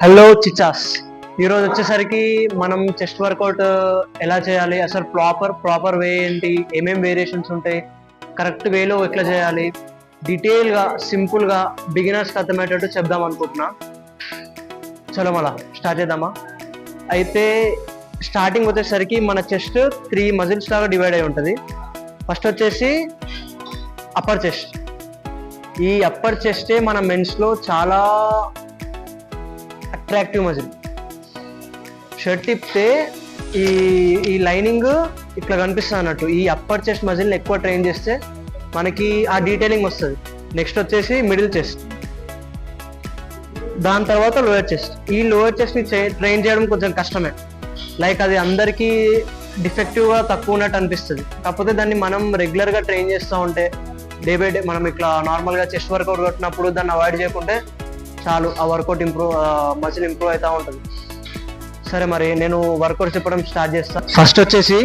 Hello Chichas. ఈరోజు వచ్చేసరికి మనం చెస్ట్ వర్కౌట్ ఎలా చేయాలి, అసలు ప్రాపర్ వే ఏంటి, ఏమేం వేరియేషన్స్ ఉంటాయి, కరెక్ట్ వేలో ఎట్లా చేయాలి, డీటెయిల్గా సింపుల్గా బిగినర్స్కి అర్థమయ్యేటట్టు చెప్దాం అనుకుంటున్నా. చలో మళ్ళా స్టార్ట్ చేద్దామా. అయితే స్టార్టింగ్ వచ్చేసరికి మన చెస్ట్ 3 మజిల్స్ లాగా డివైడ్ అయి ఉంటుంది. ఫస్ట్ వచ్చేసి అప్పర్ చెస్ట్. ఈ అప్పర్ చెస్టే మన మెన్స్లో చాలా అట్రాక్టివ్ మజిల్. షర్ట్ తిప్పితే ఈ ఈ లైనింగ్ ఇట్లా కనిపిస్తుంది అన్నట్టు. ఈ అప్పర్ చెస్ట్ మజిల్ని ఎక్కువ ట్రైన్ చేస్తే మనకి ఆ డీటెయిలింగ్ వస్తుంది. నెక్స్ట్ వచ్చేసి మిడిల్ చెస్ట్, దాని తర్వాత లోయర్ చెస్ట్. ఈ లోయర్ చెస్ట్ని ట్రైన్ చేయడం కొంచెం కష్టమే, లైక్ అది అందరికీ డిఫెక్టివ్గా తక్కువ ఉన్నట్టు అనిపిస్తుంది. కాకపోతే దాన్ని మనం రెగ్యులర్గా ట్రైన్ చేస్తూ ఉంటే డే బై డే మనం ఇట్లా నార్మల్గా చెస్ట్ వర్కౌట్ కొట్టినప్పుడు దాన్ని అవాయిడ్ చేయకుంటే చాలు, ఆ వర్కౌట్ మజిల్ ఇంప్రూవ్ అవుతూ ఉంటుంది. సరే, మరి నేను వర్కౌట్ చెప్పడం స్టార్ట్ చేస్తాను. ఫస్ట్ వచ్చేసి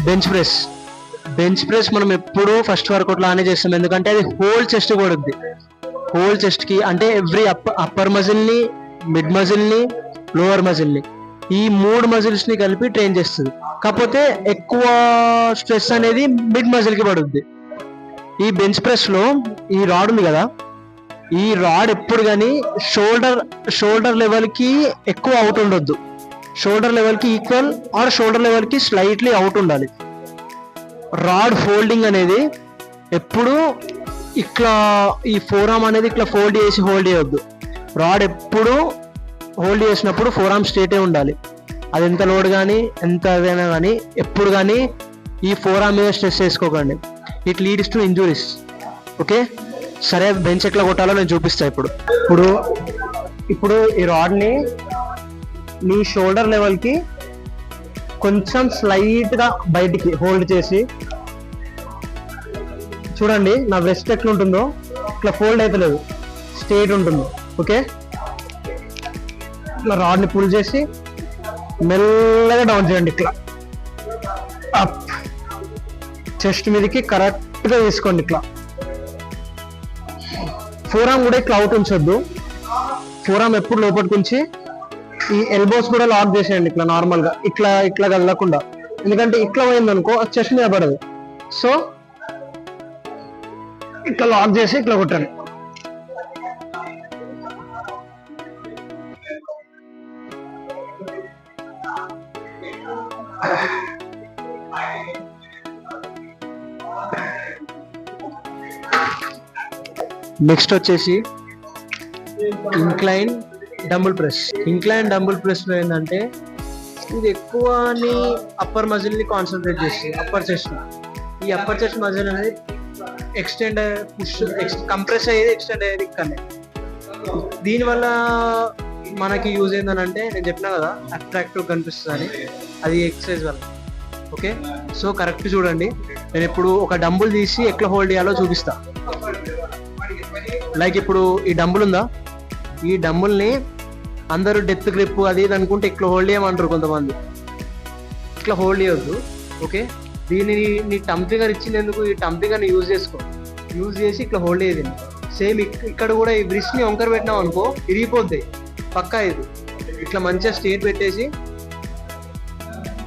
బెంచ్ ప్రెస్. బెంచ్ ప్రెస్ మనం ఎప్పుడు ఫస్ట్ వర్కౌట్ లానే చేస్తాం, ఎందుకంటే అది హోల్ చెస్ట్ కొడుద్ది. హోల్ చెస్ట్ కి అంటే ఎవ్రీ అప్పర్ మజిల్ని, మిడ్ మజిల్ని, లోవర్ మజిల్ని, ఈ 3 మజిల్స్ ని కలిపి ట్రైన్ చేస్తుంది. కాకపోతే ఎక్కువ స్ట్రెస్ అనేది మిడ్ మజిల్ కి పడుద్ది. ఈ బెంచ్ ప్రెస్ లో ఈ రాడ్ ఉంది కదా, ఈ రాడ్ ఎప్పుడు కానీ షోల్డర్ లెవెల్ కి ఎక్కువ అవుట్ ఉండొద్దు. షోల్డర్ లెవెల్ కి ఈక్వల్ ఆర్ షోల్డర్ లెవెల్ కి స్లైట్లీ అవుట్ ఉండాలి. రాడ్ ఫోల్డింగ్ అనేది ఎప్పుడు ఇట్లా ఈ ఫోరామ్ అనేది ఇట్లా ఫోల్డ్ చేయొద్దు. రాడ్ ఎప్పుడు హోల్డ్ చేసినప్పుడు ఫోరామ్ స్ట్రేటే ఉండాలి. అది ఎంత లోడ్ కానీ ఎంత అదైనా కానీ ఎప్పుడు కానీ ఈ ఫోరామ్ మీద స్ట్రెస్ చేసుకోకండి. It leads to injuries. Okay, సరే, బెంచ్ ఎట్లా కొట్టాలో నేను చూపిస్తాను ఇప్పుడు ఈ రాడ్ని నీ షోల్డర్ లెవెల్కి కొంచెం స్లైట్గా బయటికి హోల్డ్ చేసి చూడండి. నా వెస్ట్ ఎట్లా ఉంటుందో ఇట్లా ఫోల్డ్ అవుతలేదు, స్ట్రేట్ ఉంటుంది. ఓకే, ఇట్లా రాడ్ని పుల్ చేసి మెల్లగా డౌన్ చేయండి. ఇట్లా అప్, చెస్ట్ మీదకి కరెక్ట్గా తీసుకోండి. ఇట్లా ఫోరామ్ కూడా ఇట్లా అవుట్ ఉంచొద్దు. ఫోరామ్ ఎప్పుడు లోపలికి ఉంచి ఈ ఎల్బోస్ కూడా లాక్ చేసేయండి ఇట్లా నార్మల్గా, ఇట్లా కదలకుండా. ఎందుకంటే ఇట్లా పోయిందనుకో చెస్ట్ మీద పడదు. సో ఇట్లా లాక్ చేసి ఇట్లా కొట్టండి. నెక్స్ట్ వచ్చేసి incline dumbbell press. Incline dumbbell press లో ఏంటంటే ఇది ఎక్కువ అప్పర్ మజిల్ ని కాన్సన్ట్రేట్ చేస్తుంది. అప్పర్ చెస్ట్, ఈ అప్పర్ చెస్ట్ మజిల్ అనేది ఎక్స్టెండ్ కంప్రెస్ అయ్యేది, ఎక్స్టెండ్ అయ్యేది ఇక్కడనే. దీనివల్ల మనకి యూజ్ ఏంటంటే నేను చెప్పినా కదా, అట్రాక్టివ్ కనిపిస్తుంది అని, అది ఎక్సర్సైజ్ వల్ల. ఓకే, సో కరెక్ట్ చూడండి. నేను ఇప్పుడు ఒక డంబుల్ తీసి ఎట్లా హోల్డ్ చేయాలో చూపిస్తా. లైక్ ఇప్పుడు ఈ డంబుల్ ఉందా, ఈ డంబుల్ని అందరూ డెత్ గ్రిప్ అది ఇది అనుకుంటే ఇట్లా హోల్డ్ చేయమంటారు కొంతమంది. ఇట్లా హోల్డ్ చేయొద్దు. ఓకే, దీన్ని నీ టమ్ ఫింగర్ ఇచ్చినందుకు ఈ టమ్ ఫింగర్ని యూజ్ చేసి ఇట్లా హోల్డ్ చేయదు. సేమ్ ఇక్కడ కూడా ఈ బ్రిస్ట్ని వంకర పెట్టినాం అనుకో ఇరిగిపోద్ది పక్కా. ఇది ఇట్లా మంచిగా స్ట్రేట్ పెట్టేసి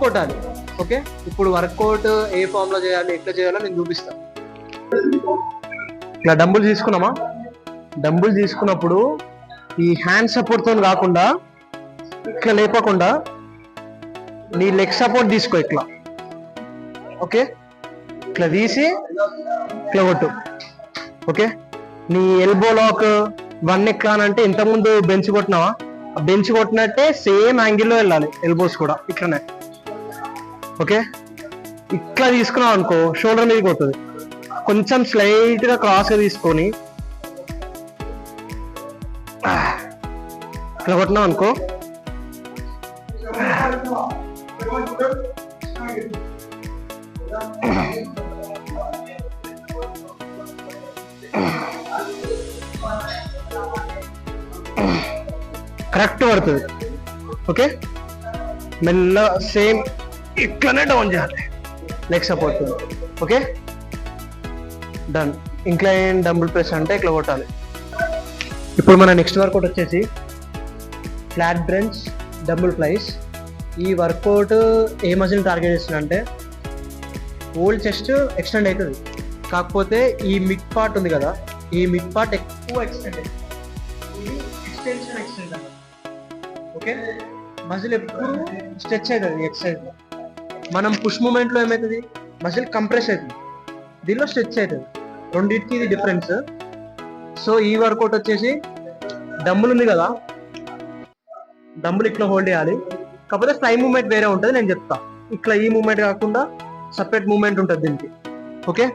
కొట్టాలి. ఓకే, ఇప్పుడు వర్కౌట్ ఏ ఫామ్లో చేయాలి, ఎట్లా చేయాలో నేను చూపిస్తాను. ఇట్లా డంబుల్ తీసుకున్నామా, డంబుల్ తీసుకున్నప్పుడు ఈ హ్యాండ్ సపోర్ట్తో కాకుండా ఇట్లా లేపకుండా నీ లెగ్ సపోర్ట్ తీసుకో ఇట్లా. ఓకే, ఇట్లా తీసి ఇట్లా కొట్టు. ఓకే, నీ ఎల్బో లాక్ 1 ఎట్లా అంటే ఇంతకుముందు బెంచ్ కొట్టినావా, ఆ బెంచ్ కొట్టినట్టే సేమ్ యాంగిల్లో వెళ్ళాలి. ఎల్బోస్ కూడా ఇట్లనే. ఓకే, ఇట్లా తీసుకున్నావు అనుకో షోల్డర్ మీద కొడుతుంది. కొంచెం స్లైట్గా క్రాస్గా తీసుకొని ఇట్లా కొట్టినావు అనుకో కరెక్ట్ పడుతుంది. ఓకే, మెల్ల సేమ్ ఇట్లనే డౌన్ చేయాలి, leg support. Okay, done. Incline dumbbell press అంటే ఇట్లా కొట్టాలి. ఇప్పుడు మన నెక్స్ట్ వర్కౌట్ వచ్చేసి ఫ్లాట్ బెంచ్ డంబుల్ ఫ్లైస్. ఈ వర్కౌట్ ఏ మజిల్ టార్గెట్ చేస్తుంది అంటే ఓల్డ్ చెస్ట్ ఎక్స్టెండ్ అవుతుంది, కాకపోతే ఈ మిడ్ పార్ట్ ఉంది కదా, ఈ మిడ్ పార్ట్ ఎక్కువ ఎక్స్టెండ్ అవుతుంది. ఇది ఎక్స్టెన్షన్ ఎక్స్టెండ్ అన్నమాట. ఓకే, మజిల్ ఎప్పుడు స్ట్రెచ్ అవుతుంది ఎక్సర్సైజ్లో. మనం పుష్ మూమెంట్లో ఏమవుతుంది, మజిల్ కంప్రెస్ అవుతుంది, దీనిలో స్ట్రెచ్ అవుతుంది. రెండింటికి ఇది డిఫరెన్స్. సో ఈ వర్కౌట్ వచ్చేసి డంబుల్ ఉంది కదా, డంబుల్ ఇట్లా హోల్డ్ చేయాలి, కాకపోతే ఫ్లై మూమెంట్ వేరే ఉంటుంది, నేను చెప్తా. ఇట్లా ఈ మూమెంట్ కాకుండా సపరేట్ మూమెంట్ ఉంటుంది దీనికి. ఓకే,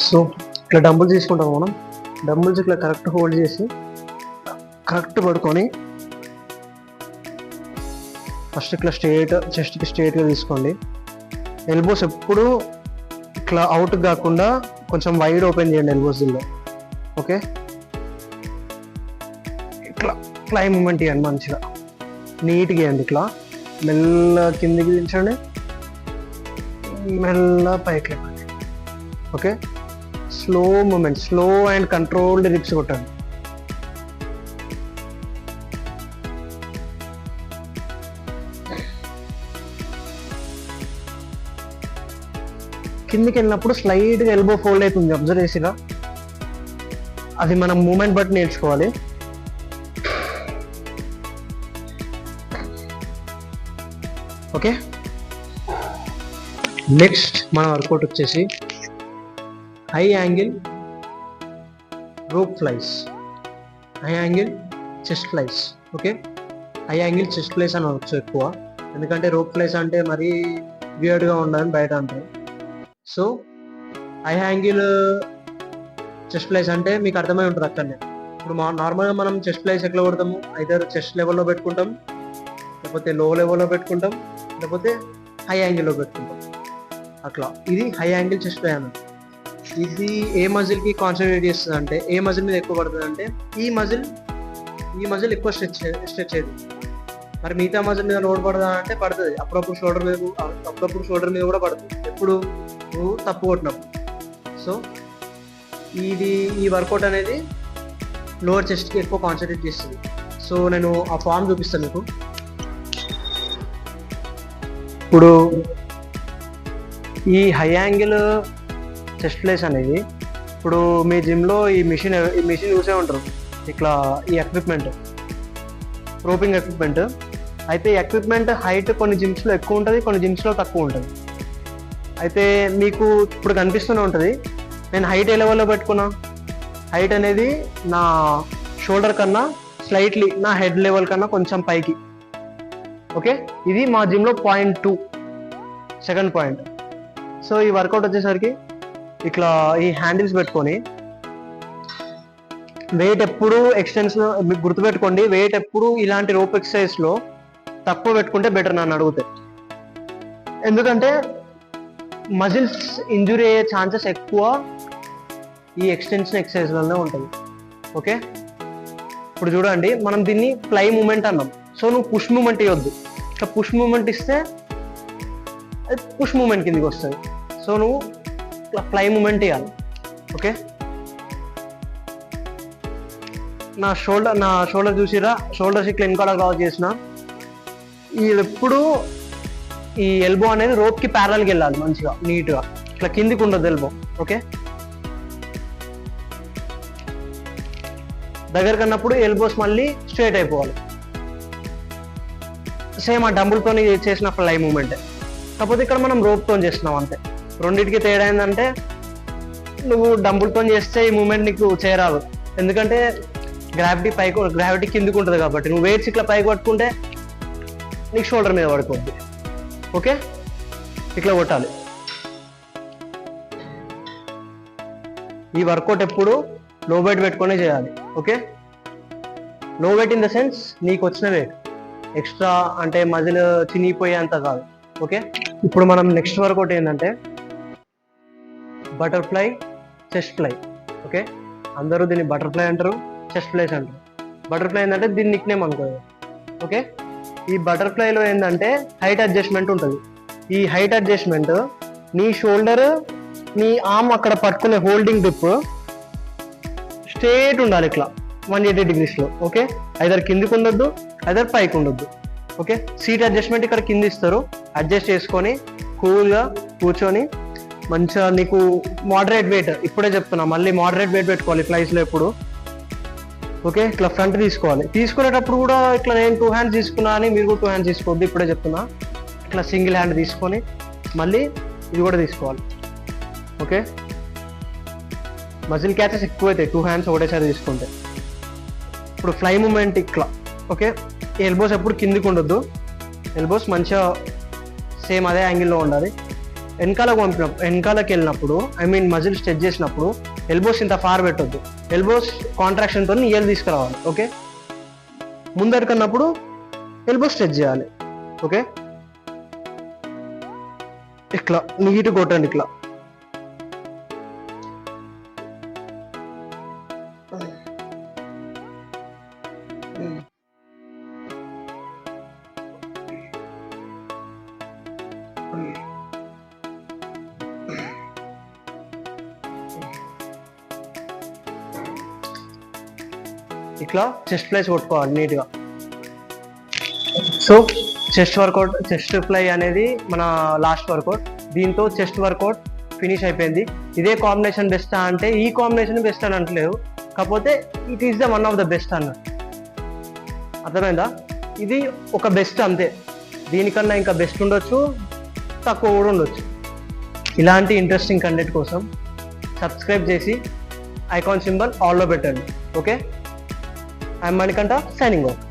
సో ఇట్లా డంబుల్స్ తీసుకుంటాం మనం. డంబుల్స్ ఇట్లా కరెక్ట్ హోల్డ్ చేసి కరెక్ట్ పడుకొని ఫస్ట్ ఇట్లా చెస్ట్కి స్ట్రేట్గా తీసుకోండి. ఎల్బోస్ ఎప్పుడు ఇట్లా అవుట్ కాకుండా కొంచెం వైడ్ ఓపెన్ చేయండి ఎల్బోస్ దీనిలో. ఓకే, ఇట్లా ఫ్లై మూమెంట్ ఇవ్వండి, మంచిగా నీట్గా ఇవ్వండి. ఇట్లా మెల్ల కిందికి దించండి, మెల్ల పైకి లేపండి. Okay, slow moment, slow and controlled reps కొట్టండి. కిందికి వెళ్ళినప్పుడు స్లైడ్గా ఎల్బో ఫోల్డ్ అవుతుంది, అబ్జర్వ్ చేసిరా? అది మనం మూమెంట్ బట్టి నేర్చుకోవాలి. ఓకే, నెక్స్ట్ మన వర్కౌట్ వచ్చేసి high angle rope flies, high angle chest flies. Okay, high angle chest flies అని వచ్చు ఎక్కువ, ఎందుకంటే రోప్ ఫ్లైస్ అంటే మరీ వియర్డ్గా ఉండాలని బయట అంటారు. So high angle chest flies అంటే మీకు అర్థమై ఉంటుంది అక్కడనే. ఇప్పుడు నార్మల్గా మనం చెస్ట్ ఫ్లైస్ ఎట్లా కొడతాము, అయితే చెస్ట్ లెవెల్లో పెట్టుకుంటాం, లేకపోతే లో లెవెల్లో పెట్టుకుంటాం, లేకపోతే హై యాంగిల్లో పెట్టుకుంటాం అట్లా. ఇది హై యాంగిల్ చెస్ట్ ఫ్లై అన్నమాట. ఇది ఏ మజిల్కి కాన్సన్ట్రేట్ చేస్తుంది అంటే, ఏ మజిల్ మీద ఎక్కువ పడుతుంది అంటే ఈ మజిల్ ఎక్కువ స్ట్రెచ్ అయ్యేది. మరి మిగతా మజిల్ మీద లోడ్ పడదా అంటే పడుతుంది, అప్పుడప్పుడు షోల్డర్ మీద కూడా పడుతుంది, ఎప్పుడు నువ్వు తప్పు కొట్టినప్పుడు. సో ఈ వర్కౌట్ అనేది లోవర్ చెస్ట్కి ఎక్కువ కాన్సన్ట్రేట్ చేస్తుంది. సో నేను ఆ ఫామ్ చూపిస్తాను మీకు. ఇప్పుడు ఈ హై యాంగిల్ చెస్ట్ ఫ్లైస్ అనేది, ఇప్పుడు మీ జిమ్లో ఈ మిషన్ చూసే ఉంటారు, ఇట్లా ఈ ఎక్విప్మెంట్, రోపింగ్ ఎక్విప్మెంట్. అయితే ఈ ఎక్విప్మెంట్ హైట్ కొన్ని జిమ్స్లో ఎక్కువ ఉంటుంది, కొన్ని జిమ్స్లో తక్కువ ఉంటుంది. అయితే మీకు ఇప్పుడు కనిపిస్తూనే ఉంటుంది, నేను హైట్ ఏ లెవెల్లో పెట్టుకున్నా, హైట్ అనేది నా షోల్డర్ కన్నా స్లైట్లీ నా హెడ్ లెవెల్ కన్నా కొంచెం పైకి. ఓకే, ఇది మా జిమ్లో 0.2 సెకండ్ పాయింట్. సో ఈ వర్కౌట్ వచ్చేసరికి ఇట్లా ఈ హ్యాండిల్స్ పెట్టుకొని వెయిట్ ఎప్పుడు గుర్తుపెట్టుకోండి, వెయిట్ ఎప్పుడు ఇలాంటి రోప్ ఎక్సర్సైజ్లో తక్కువ పెట్టుకుంటే బెటర్ నన్ను అడిగితే. ఎందుకంటే మజిల్స్ ఇంజురీ అయ్యే ఛాన్సెస్ ఎక్కువ ఈ ఎక్స్టెన్షన్ ఎక్సర్సైజ్లోనే ఉంటుంది. ఓకే, ఇప్పుడు చూడండి, మనం దీన్ని ఫ్లై మూమెంట్ అన్నాం. సో నువ్వు పుష్ మూమెంట్ ఇవ్వద్దు, ఇట్లా పుష్ మూమెంట్ ఇస్తే అది పుష్ మూమెంట్ కిందికి వస్తుంది. సో నువ్వు ఇట్లా ఫ్లై మూమెంట్ ఇవ్వాలి. ఓకే, నా షోల్డర్ చూసిరా, షోల్డర్స్ ఇట్లా వెనకాల కవర్ చేసిన. ఎప్పుడు ఈ ఎల్బో అనేది రోప్కి ప్యారల్కి వెళ్ళాలి, మంచిగా నీట్గా, ఇట్లా కిందికి ఉండదు ఎల్బో. ఓకే, దగ్గరకు అన్నప్పుడు ఎల్బోస్ మళ్ళీ స్ట్రైట్ అయిపోవాలి. సేమ్ ఆ డంబుల్తో చేసిన ఫ్లై మూమెంట్, కాకపోతే ఇక్కడ మనం రోప్తో చేస్తున్నాం అంతే. రెండింటికి తేడా ఏంటంటే, నువ్వు డంబుల్తో చేస్తే ఈ మూమెంట్ నీకు చేయరాదు, ఎందుకంటే గ్రావిటీ కిందికి ఉంటుంది కాబట్టి. నువ్వు వెయిట్స్ ఇట్లా పైకి పట్టుకుంటే నీకు షోల్డర్ మీద పడుకోద్ది. ఓకే, ఇట్లా కొట్టాలి. ఈ వర్కౌట్ ఎప్పుడు లో వెయిట్ పెట్టుకునే చేయాలి. ఓకే, లో వెయిట్ ఇన్ ద సెన్స్ నీకు వచ్చిన వెయిట్, ఎక్స్ట్రా అంటే మజిల్ చినిగిపోయేంత కాదు. ఓకే, ఇప్పుడు మనం నెక్స్ట్ వర్కౌట్ ఏంటంటే బటర్ఫ్లై చెస్ట్ ఫ్లై. ఓకే, అందరూ దీన్ని బటర్ఫ్లై అంటారు, చెస్ట్ ఫ్లైస్ అంటారు. బటర్ఫ్లై ఏంటంటే దీని నిక్ నేమ్ అనుకో. ఓకే, ఈ బటర్ఫ్లైలో ఏంటంటే హైట్ అడ్జస్ట్మెంట్ ఉంటుంది. ఈ హైట్ అడ్జస్ట్మెంట్ నీ షోల్డర్, నీ ఆర్మ్ అక్కడ పట్టుకునే హోల్డింగ్ గ్రిప్ స్ట్రేట్ ఉండాలి. ఇట్లా 180 degreesలో. ఓకే, ఐదర్ కిందికి ఉండొద్దు, ఐదర్ పైకి ఉండొద్దు. ఓకే, సీట్ అడ్జస్ట్మెంట్ ఇక్కడ కింద ఇస్తారు, అడ్జస్ట్ చేసుకొని కూల్గా కూర్చొని మంచిగా నీకు మోడరేట్ వెయిట్, ఇప్పుడే చెప్తున్నా మళ్ళీ మోడరేట్ వెయిట్ పెట్టుకోవాలి ఫ్లైట్స్లో ఎప్పుడు. ఓకే, ఇట్లా ఫ్రంట్ తీసుకోవాలి. తీసుకునేటప్పుడు కూడా ఇట్లా నేను 2 hands తీసుకున్నా అని మీరు కూడా 2 hands తీసుకోవద్దు, ఇప్పుడే చెప్తున్నా. ఇట్లా సింగిల్ హ్యాండ్ తీసుకొని మళ్ళీ ఇది కూడా తీసుకోవాలి. ఓకే, మజిల్ క్యాచెస్ ఎక్కువ అవుతాయి 2 hands ఒకటేసారి తీసుకుంటే. ఇప్పుడు ఫ్లై మూమెంట్ ఇట్లా. ఓకే, ఎల్బోస్ ఎప్పుడు కిందికి ఉండొద్దు, ఎల్బోస్ మంచిగా సేమ్ అదే యాంగిల్లో ఉండాలి. వెనకాలకి వెళ్ళినప్పుడు మజిల్ స్ట్రెచ్ చేసినప్పుడు ఎల్బోస్ ఇంత ఫార్ పెట్టొద్దు, ఎల్బోస్ కాంట్రాక్షన్తో ఏలు తీసుకురావాలి. ఓకే, ముందరికన్నప్పుడు ఎల్బోస్ స్ట్రెచ్ చేయాలి. ఓకే, ఇట్లా నీట్ కొట్టండి ఇట్లా. ఇట్లా చెస్ట్ ఫ్లైస్ కొట్టుకోవాలి నీట్గా. So chest workout, chest fly అనేది మన లాస్ట్ వర్కౌట్. దీంతో చెస్ట్ వర్కౌట్ ఫినిష్ అయిపోయింది. ఇదే కాంబినేషన్ బెస్టా అంటే ఈ కాంబినేషన్ బెస్ట్ అని అంటలేదు, కాకపోతే it is the one of the best అన్నట్టు. అర్థమైందా? ఇది ఒక బెస్ట్ అంతే, దీనికన్నా ఇంకా బెస్ట్ ఉండొచ్చు, తక్కువ కూడా ఉండొచ్చు. ఇలాంటి ఇంట్రెస్టింగ్ కంటెంట్ కోసం సబ్స్క్రైబ్ చేసి ఐకాన్ సింబల్ ఆల్లో పెట్టండి. Okay, I'm Manikanta, signing off.